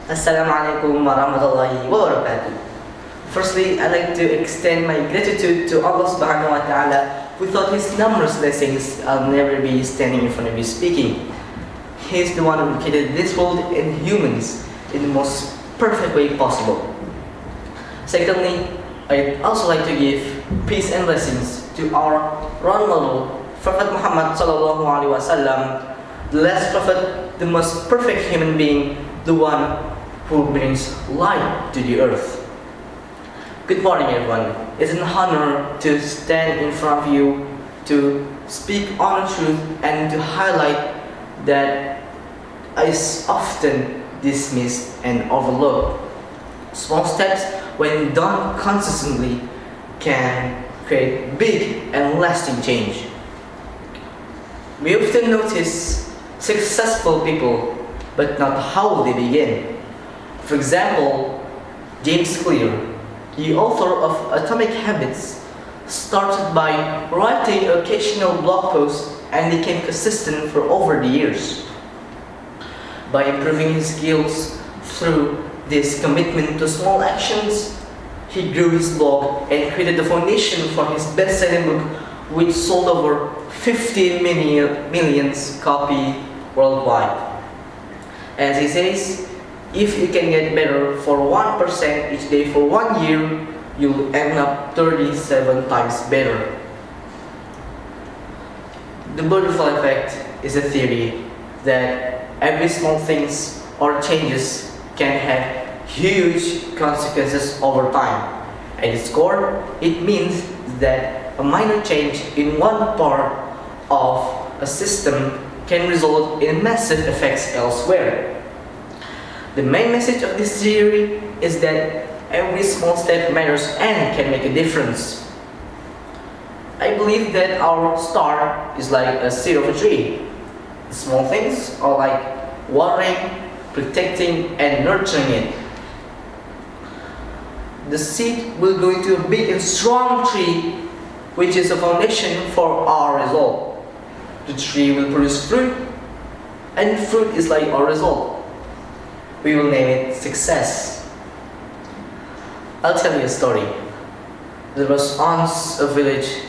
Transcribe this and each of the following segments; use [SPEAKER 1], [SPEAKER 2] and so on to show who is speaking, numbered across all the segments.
[SPEAKER 1] Assalamualaikum warahmatullahi wabarakatuh. Firstly, I'd like to extend my gratitude to Allah subhanahu wa ta'ala. Without His numerous blessings, I'll never be standing in front of you speaking. He is the one who created this world and humans in the most perfect way possible. Secondly, I'd also like to give peace and blessings to our role model, Prophet Muhammad sallallahu alaihi wasallam, the last prophet, the most perfect human being, the one who brings light to the earth. Good morning, everyone. It's an honor to stand in front of you to speak on the truth and to highlight that is often dismissed and overlooked. Small steps, when done consistently, can create big and lasting change. We often notice successful people, but not how they begin. For example, James Clear, the author of Atomic Habits, started by writing occasional blog posts and became consistent for over the years. By improving his skills through this commitment to small actions, he grew his blog and created the foundation for his best-selling book, which sold over 50 million copies worldwide. As he says, if you can get better for 1% each day for 1 year, you'll end up 37 times better. The butterfly effect is a theory that every small things or changes can have huge consequences over time. At its core, it means that a minor change in one part of a system can result in massive effects elsewhere. The main message of this theory is that every small step matters and can make a difference. I believe that our star is like a seed of a tree. The small things are like watering, protecting, and nurturing it. The seed will grow into a big and strong tree, which is a foundation for our result. The tree will produce fruit, and fruit is like our result. We will name it success. I'll tell you a story. There was once a village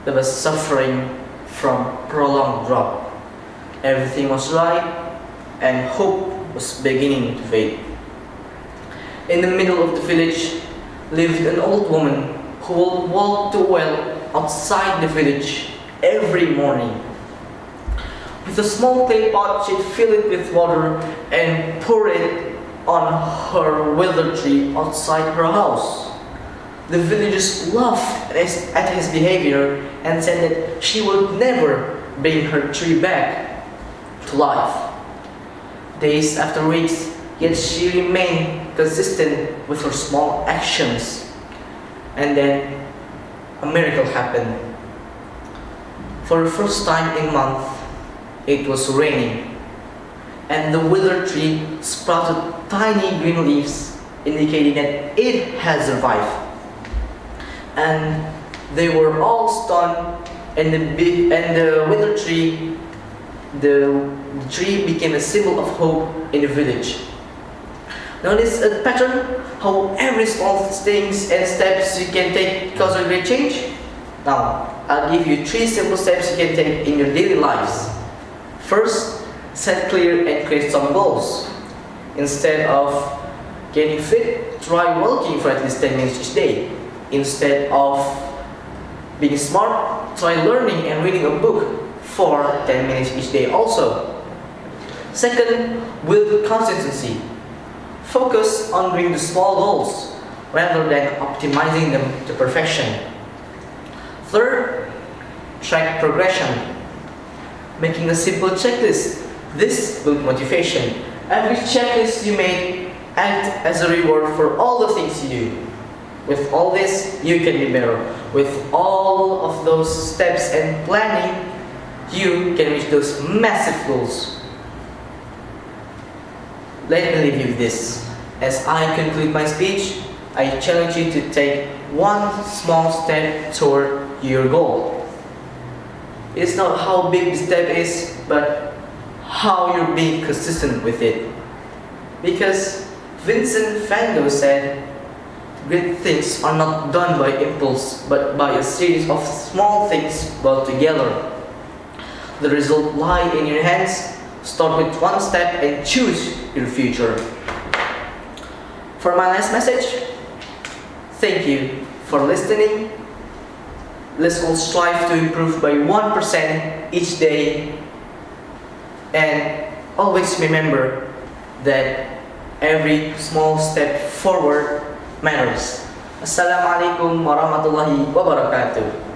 [SPEAKER 1] that was suffering from prolonged drought. Everything was right and hope was beginning to fade. In the middle of the village lived an old woman who would walk to a well outside the village every morning. With a small clay pot, she'd fill it with water and pour it on her willow tree outside her house. The villagers laughed at his behavior and said that she would never bring her tree back to life. Days after weeks, yet she remained consistent with her small actions. And then a miracle happened. For the first time in a month, it was raining, and the willow tree sprouted tiny green leaves, indicating that it had survived. And they were all stunned, and the willow tree, the tree became a symbol of hope in the village. Notice a pattern, how every small things and steps you can take cause a great change? Now, I'll give you 3 simple steps you can take in your daily lives. First, set clear and create some goals. Instead of getting fit, try walking for at least 10 minutes each day. Instead of being smart, try learning and reading a book for 10 minutes each day also. Second, build consistency. Focus on doing the small goals rather than optimizing them to perfection. Third, track progression. Making a simple checklist. This builds motivation. Every checklist you make act as a reward for all the things you do. With all this, you can be better. With all of those steps and planning, you can reach those massive goals. Let me leave you with this. As I conclude my speech, I challenge you to take one small step toward your goal. It's not how big the step is, but how you're being consistent with it. Because Vincent van Gogh said, "Great things are not done by impulse, but by a series of small things brought together. The result lies in your hands. Start with one step and choose your future." For my last message, thank you for listening. Let's all strive to improve by 1% each day. And always remember that every small step forward matters. Assalamualaikum warahmatullahi wabarakatuh.